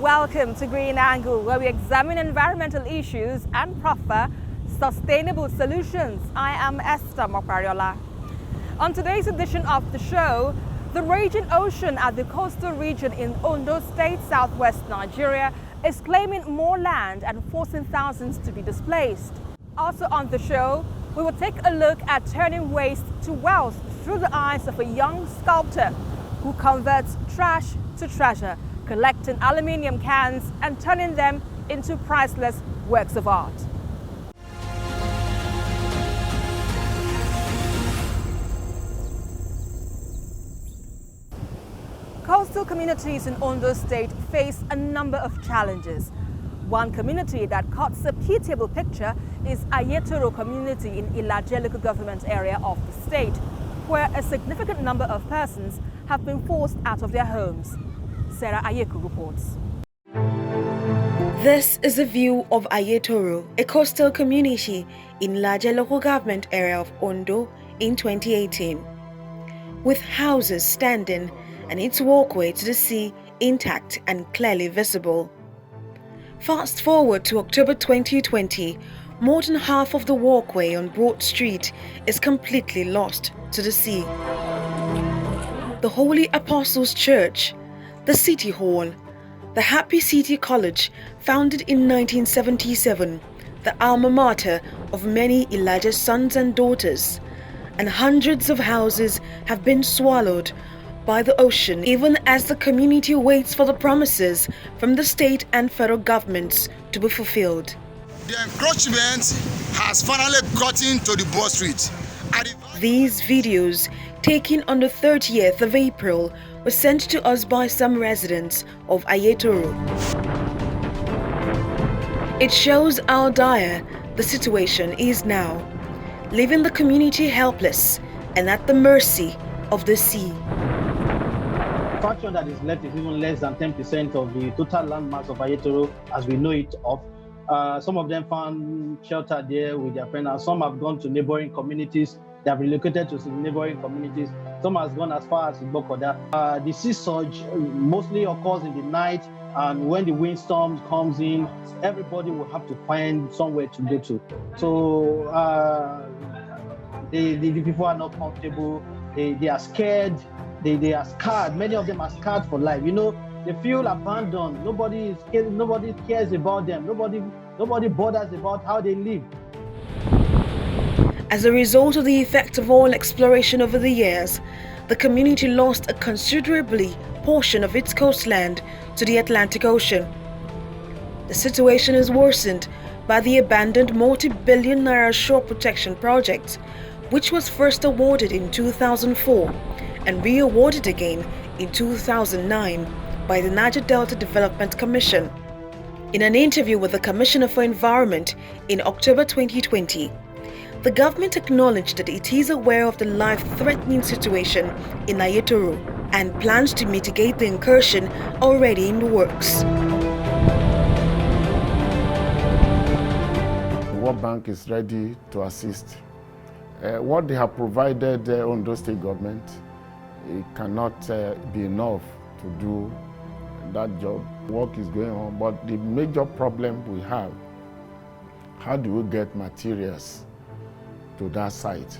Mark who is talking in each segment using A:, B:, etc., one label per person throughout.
A: Welcome to Green Angle, where we examine environmental issues and proffer sustainable solutions. I am Esther Mopariola. On today's edition of the show, the raging ocean at the coastal region in Ondo State, southwest Nigeria, is claiming more land and forcing thousands to be displaced. Also on the show, we will take a look at turning waste to wealth through the eyes of a young sculptor who converts trash to treasure, collecting aluminium cans and turning them into priceless works of art. Coastal communities in Ondo State face a number of challenges. One community that cuts a pitiable picture is Ayetoro community in Ilaje local government area of the state, where a significant number of persons have been forced out of their homes. Sarah Ayeku reports.
B: This is a view of Ayetoro, a coastal community in Ilaje local government area of Ondo in 2018. With houses standing and its walkway to the sea intact and clearly visible. Fast forward to October 2020, more than half of the walkway on Broad Street is completely lost to the sea. The Holy Apostles Church, the City Hall, the Happy City College, founded in 1977, the alma mater of many Elijah's sons and daughters, and hundreds of houses have been swallowed by the ocean, even as the community waits for the promises from the state and federal governments to be fulfilled.
C: The encroachment has finally gotten to the Broad Street.
B: These videos, taken on the 30th of April, were sent to us by some residents of Ayetoro. It shows how dire the situation is now, leaving the community helpless and at the mercy of the sea.
D: The fraction that is left is even less than 10% of the total landmass of Ayetoro as we know it of. Some of them found shelter there with their friends. Some have gone to neighboring communities. They have relocated to some neighboring communities. Some has gone as far as Ibokoda. The sea surge mostly occurs in the night, and when the windstorm comes in, everybody will have to find somewhere to go to. So the people are not comfortable. They are scared. They are scarred. Many of them are scarred for life. You know, they feel abandoned. Nobody cares about them. Nobody bothers about how they live.
B: As a result of the effect of oil exploration over the years, the community lost a considerably portion of its coastland to the Atlantic Ocean. The situation is worsened by the abandoned multi-billion naira shore protection project, which was first awarded in 2004 and re-awarded again in 2009 by the Niger Delta Development Commission. In an interview with the Commissioner for Environment in October 2020, the government acknowledged that it is aware of the life-threatening situation in Ayetoro and plans to mitigate the incursion already in the works.
E: The World Bank is ready to assist. What they have provided on the state government, it cannot be enough to do that job. Work is going on, but the major problem we have, how do we get materials to that site?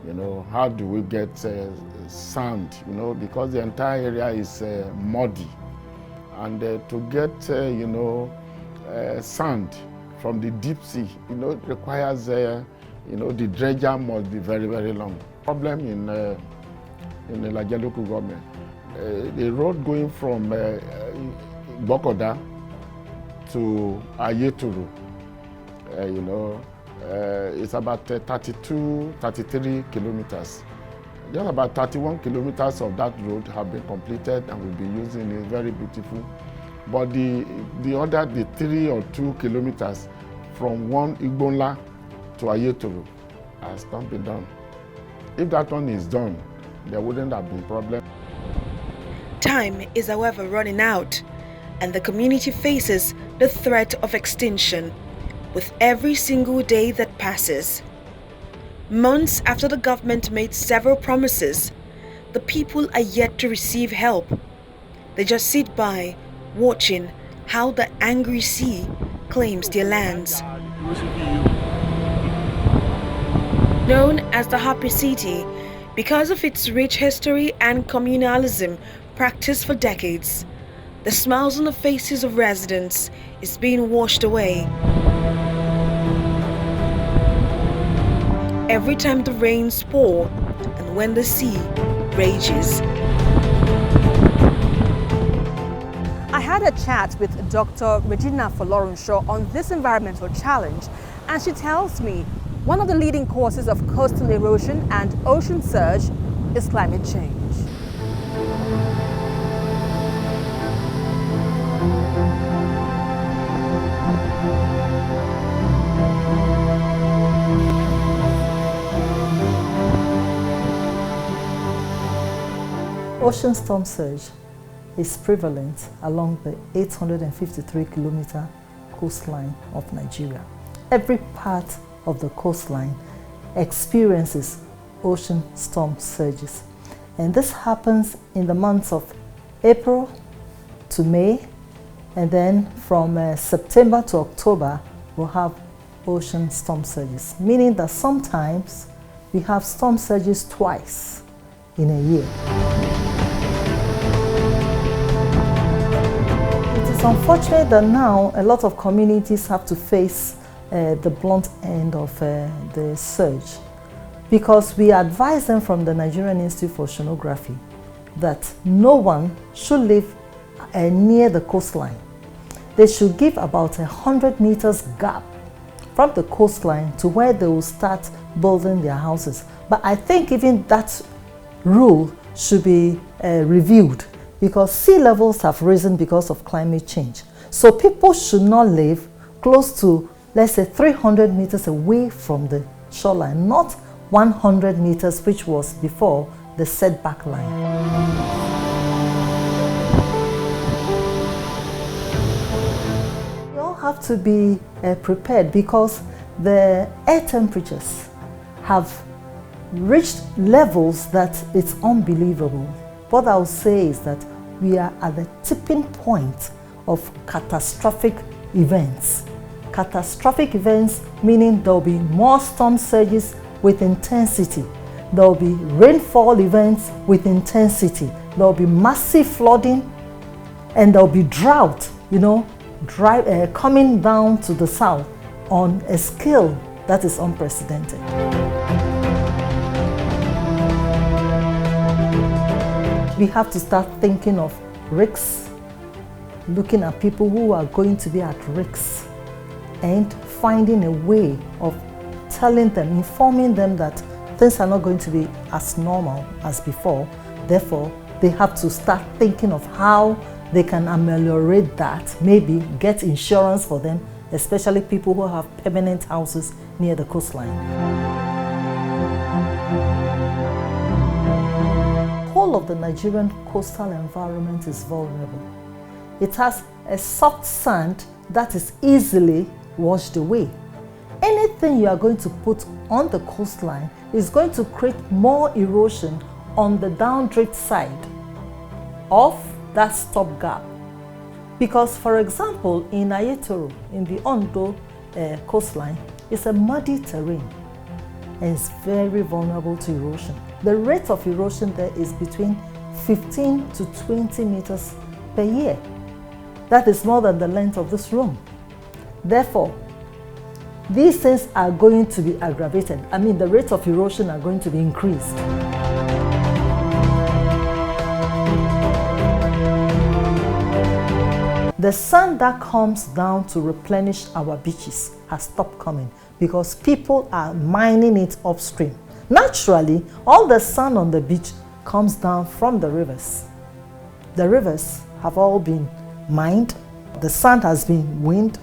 E: You know, how do we get sand? You know, because the entire area is muddy, and to get sand from the deep sea, you know, it requires the dredger must be very, very long. Problem in the Ilaje local government, the road going from Bokoda to Ayetoro, it's about 33 kilometers. Just about 31 kilometers of that road have been completed and will be using it. Very beautiful. But the 3 or 2 kilometers from one Igbonla to Ayetoro has not been done. If that one is done, there wouldn't have been problem.
B: Time is, however, running out, and the community faces the threat of extinction with every single day that passes. Months after the government made several promises, the people are yet to receive help. They just sit by, watching how the angry sea claims their lands. Known as the Happy City because of its rich history and communalism practiced for decades, the smiles on the faces of residents is being washed away. Every time the rains pour and when the sea rages.
A: I had a chat with Dr. Regina Folorunshaw on this environmental challenge, and she tells me one of the leading causes of coastal erosion and ocean surge is climate change.
F: Ocean storm surge is prevalent along the 853-kilometer coastline of Nigeria. Every part of the coastline experiences ocean storm surges. And this happens in the months of April to May, and then from September to October, we'll have ocean storm surges, meaning that sometimes we have storm surges twice in a year. It is unfortunate that now a lot of communities have to face the blunt end of the surge, because we advise them from the Nigerian Institute for Oceanography that no one should live near the coastline. They should give about 100 meters gap from the coastline to where they will start building their houses. But I think even that rule should be reviewed, because sea levels have risen because of climate change. So people should not live close to, let's say, 300 meters away from the shoreline, not 100 meters, which was before the setback line. We all have to be prepared, because the air temperatures have reached levels that it's unbelievable. What I'll say is that we are at the tipping point of catastrophic events. Catastrophic events meaning there will be more storm surges with intensity. There will be rainfall events with intensity. There will be massive flooding, and there will be drought, coming down to the south on a scale that is unprecedented. We have to start thinking of risks, looking at people who are going to be at risk, and finding a way of telling them, informing them that things are not going to be as normal as before. Therefore, they have to start thinking of how they can ameliorate that, maybe get insurance for them, especially people who have permanent houses near the coastline. The whole of the Nigerian coastal environment is vulnerable. It has a soft sand that is easily washed away. Anything you are going to put on the coastline is going to create more erosion on the downdrift side of that stopgap. Because, for example, in Ayetoro, in the Ondo coastline, it's a muddy terrain and it's very vulnerable to erosion. The rate of erosion there is between 15 to 20 meters per year. That is more than the length of this room. Therefore, these things are going to be aggravated. The rate of erosion are going to be increased. The sand that comes down to replenish our beaches has stopped coming because people are mining it upstream. Naturally, all the sand on the beach comes down from the rivers. The rivers have all been mined, the sand has been winned,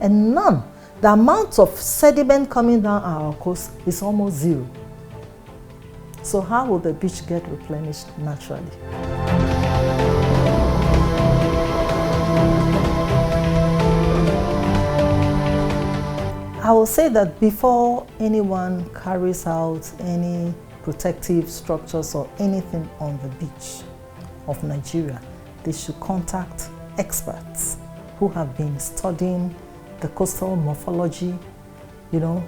F: and none. The amount of sediment coming down our coast is almost zero. So how will the beach get replenished naturally? I will say that before anyone carries out any protective structures or anything on the beach of Nigeria, they should contact experts who have been studying the coastal morphology, you know,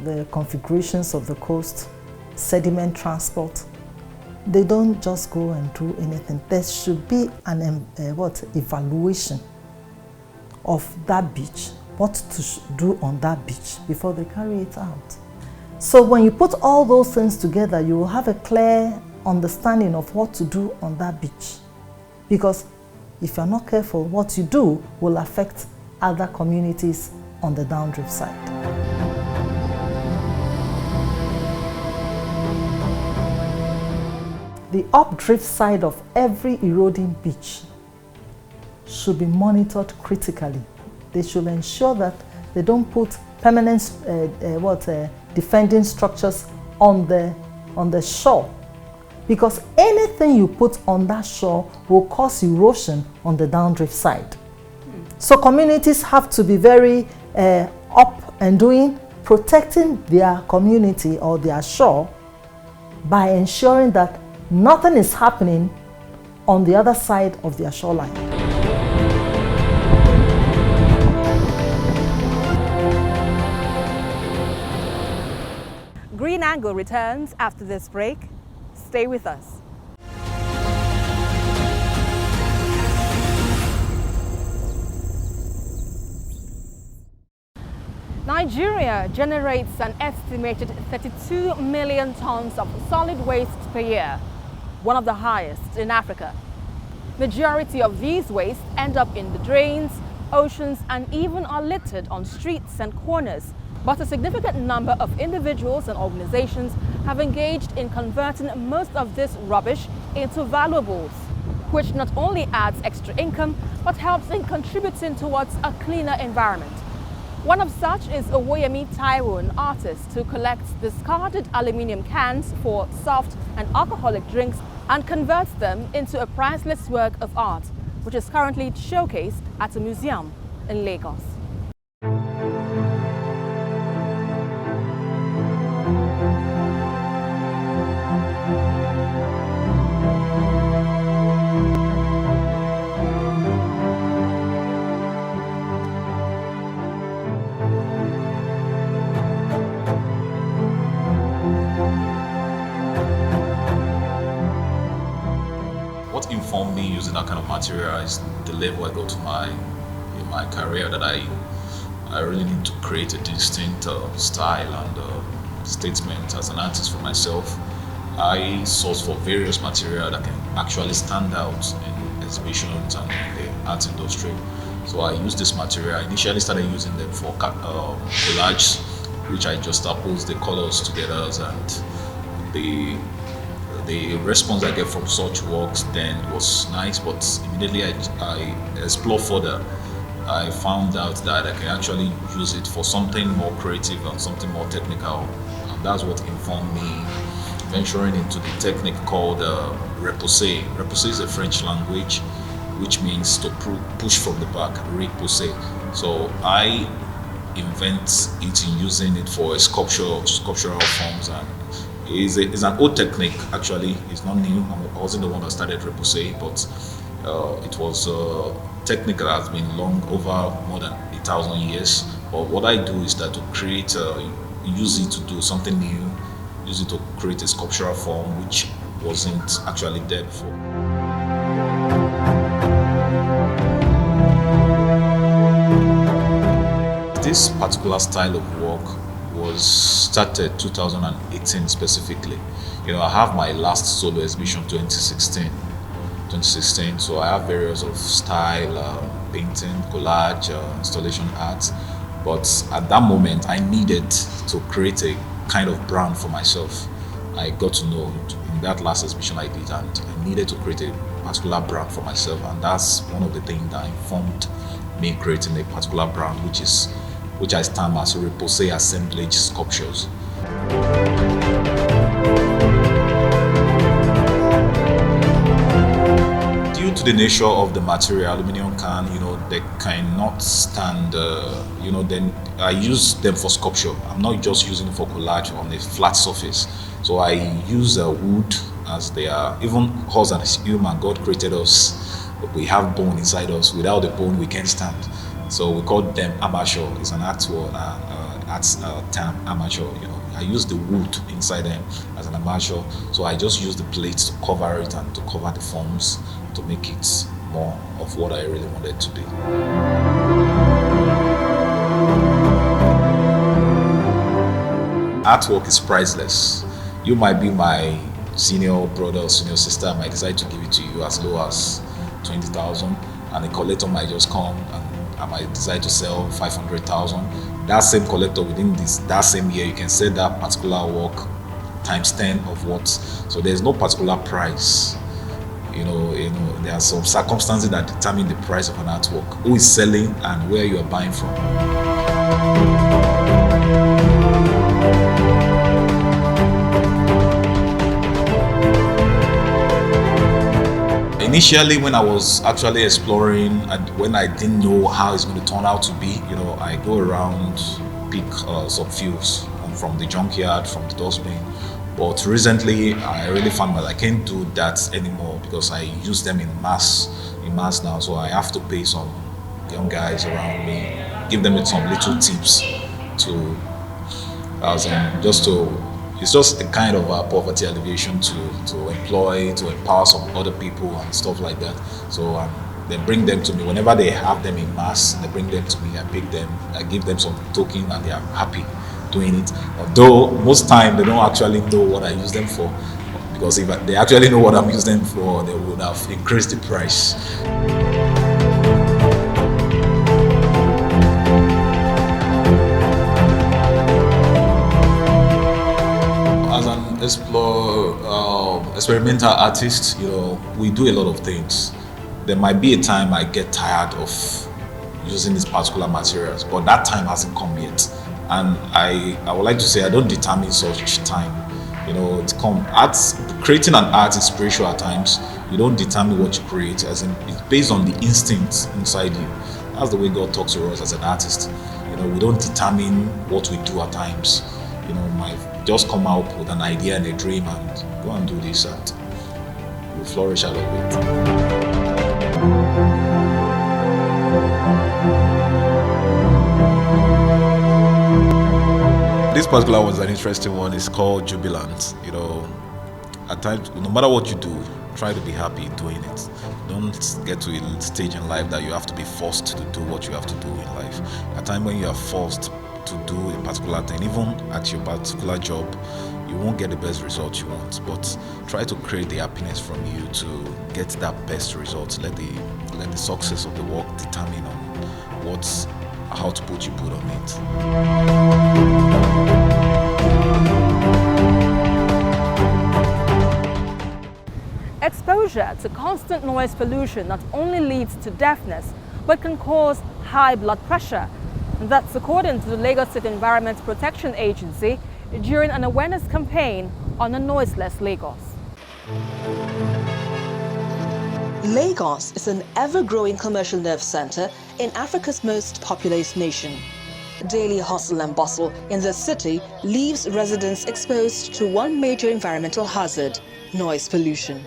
F: the configurations of the coast, sediment transport. They don't just go and do anything. There should be an evaluation of that beach, what to do on that beach before they carry it out. So when you put all those things together, you will have a clear understanding of what to do on that beach. Because if you're not careful, what you do will affect other communities on the downdrift side. The updrift side of every eroding beach should be monitored critically. They should ensure that they don't put permanent defending structures on the shore, because anything you put on that shore will cause erosion on the downdrift side. So communities have to be very up and doing, protecting their community or their shore by ensuring that nothing is happening on the other side of their shoreline.
A: Green Angle returns after this break. Stay with us. Nigeria generates an estimated 32 million tons of solid waste per year, one of the highest in Africa. Majority of these wastes end up in the drains, oceans, and even are littered on streets and corners. But a significant number of individuals and organizations have engaged in converting most of this rubbish into valuables, which not only adds extra income, but helps in contributing towards a cleaner environment. One of such is Owoyemi Taiwo, an artist who collects discarded aluminium cans for soft and alcoholic drinks and converts them into a priceless work of art, which is currently showcased at a museum in Lagos.
G: What informed me using that kind of material is the level I got to in my career, that I really need to create a distinct style and statement as an artist for myself. I source for various material that can actually stand out in exhibitions and in the art industry. So I use this material. I initially started using them for collage, which I just juxtapose the colors together, and the response I get from such works then was nice, but immediately I explored further. I found out that I can actually use it for something more creative and something more technical, and that's what informed me venturing into the technique called repoussé. Repoussé is a French language, which means to push from the back, repoussé. So I invent it in using it for sculptural forms, and it's an old technique actually. It's not new. I wasn't the one that started repoussé, but it was a technique that has been long over more than 1,000 years. But what I do is that to create, use it to do something new, use it to create a sculptural form which wasn't actually there before. This particular style of work was started 2018 specifically. I have my last solo exhibition 2016, so I have various of style, painting, collage, installation art, but at that moment I needed to create a kind of brand for myself. I got to know in that last exhibition I did, and I needed to create a particular brand for myself, and that's one of the things that informed me creating a particular brand, which I term as repoussé assemblage sculptures. Due to the nature of the material, aluminum can, they cannot stand, then I use them for sculpture. I'm not just using them for collage on a flat surface. So I use wood, as they are, even us as human, God created us we have bone inside us. Without the bone, we can't stand. So we call them amateur. It's an actual term, amateur. I use the wood inside them as an amateur. So I just use the plates to cover it and to cover the forms to make it more of what I really wanted to be. Artwork is priceless. You might be my senior brother or senior sister. I might decide to give it to you as low as 20,000, and a collector might just come and I might decide to sell 500,000. That same collector within that same year, you can sell that particular work times 10 of what. So there's no particular price. There are some circumstances that determine the price of an artwork. Who is selling and where you are buying from. Initially, when I was actually exploring and when I didn't know how it's going to turn out to be, I go around, pick some fuels from the junkyard, from the dustbin. But recently, I really found that I can't do that anymore because I use them in mass now. So I have to pay some young guys around me, give them some little tips it's just a kind of poverty alleviation to empower some other people and stuff like that. So they bring them to me whenever they have them in mass. They bring them to me. I pick them. I give them some token, and they are happy doing it. Although most time they don't actually know what I use them for, because if they actually know what I'm using them for, they would have increased the price. Experimental artist, we do a lot of things. There might be a time I get tired of using these particular materials, but that time hasn't come yet. And I would like to say I don't determine such time. Creating an art is spiritual at times. You don't determine what you create, as in it's based on the instincts inside you. That's the way God talks to us as an artist. We don't determine what we do at times. Might just come out with an idea and a dream and go and do this, and we flourish out of it. This particular one is an interesting one. It's called Jubilant. At times, no matter what you do, try to be happy doing it. Don't get to a stage in life that you have to be forced to do what you have to do in life. At times when you are forced to do a particular thing, even at your particular job, you won't get the best result you want, but try to create the happiness from you to get that best result. Let the success of the work determine on how to put on it.
A: Exposure to constant noise pollution not only leads to deafness, but can cause high blood pressure. That's according to the Lagos State Environment Protection Agency during an awareness campaign on a noiseless Lagos.
H: Lagos is an ever-growing commercial nerve center in Africa's most populous nation. Daily hustle and bustle in the city leaves residents exposed to one major environmental hazard: noise pollution.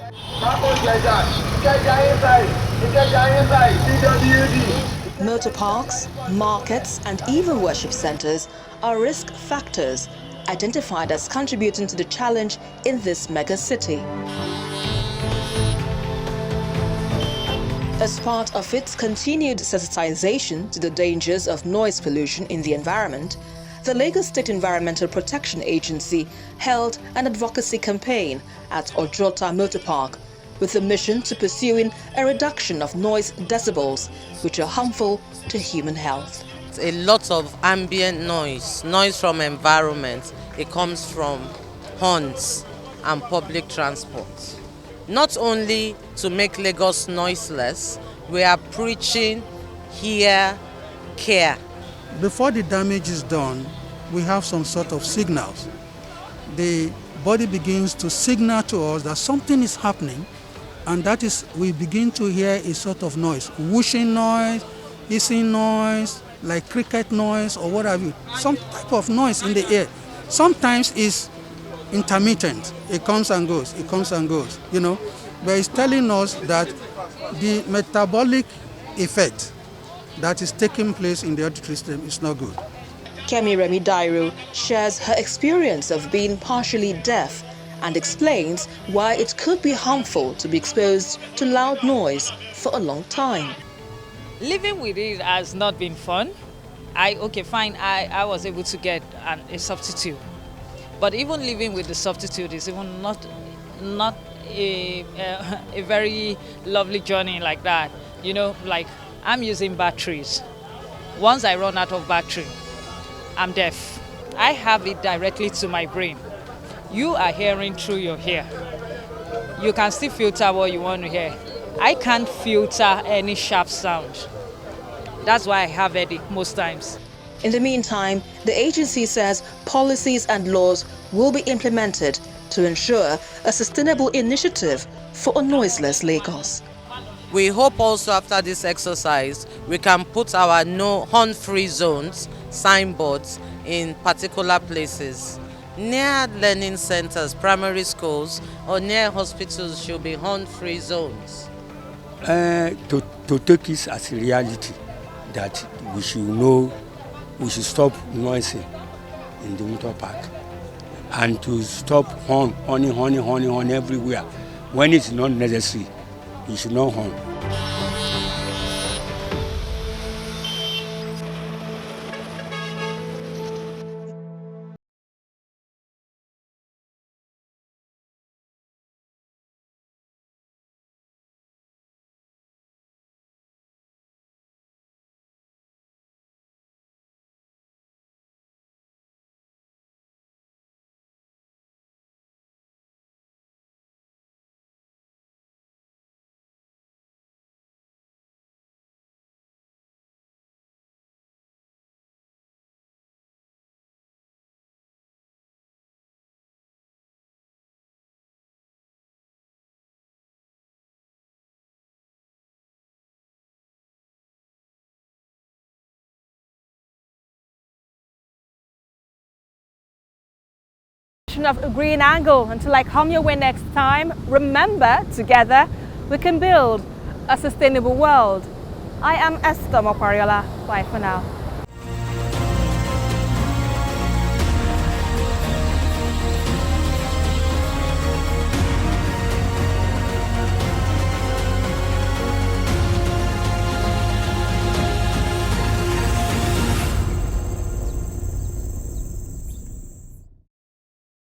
H: Motor parks, markets, and even worship centers are risk factors identified as contributing to the challenge in this mega city. As part of its continued sensitization to the dangers of noise pollution in the environment, the Lagos State Environmental Protection Agency held an advocacy campaign at Ojota Motor Park with a mission to pursuing a reduction of noise decibels, which are harmful to human health.
I: A lot of ambient noise from environment. It comes from horns and public transport. Not only to make Lagos noiseless, we are preaching hear, care.
J: Before the damage is done, we have some sort of signals. The body begins to signal to us that something is happening, and that is, we begin to hear a sort of noise, whooshing noise, hissing noise, like cricket noise or what have you, some type of noise in the air. Sometimes it's intermittent, it comes and goes, but it's telling us that the metabolic effect that is taking place in the auditory system is not good.
H: Kemi Remi Dairo shares her experience of being partially deaf and explains why it could be harmful to be exposed to loud noise for a long time.
K: Living with it has not been fun. I was able to get a substitute. But even living with the substitute is even not a very lovely journey like that. You know, like I'm using batteries. Once I run out of battery, I'm deaf. I have it directly to my brain. You are hearing through your ear. You can still filter what you want to hear. I can't filter any sharp sound. That's why I have headache most times.
H: In the meantime, the agency says policies and laws will be implemented to ensure a sustainable initiative for a noiseless Lagos.
I: We hope also after this exercise, we can put our no horn-free zones, signboards in particular places. Near learning centers, primary schools, or near hospitals should be horn-free zones.
L: To take this as a reality, that we should stop noising in the motor park and to stop honey everywhere. When it's not necessary, you should not horn.
A: Of Green Angle. Until I come your way next time, remember, together we can build a sustainable world. I am Esther Mokwariola. Bye for now.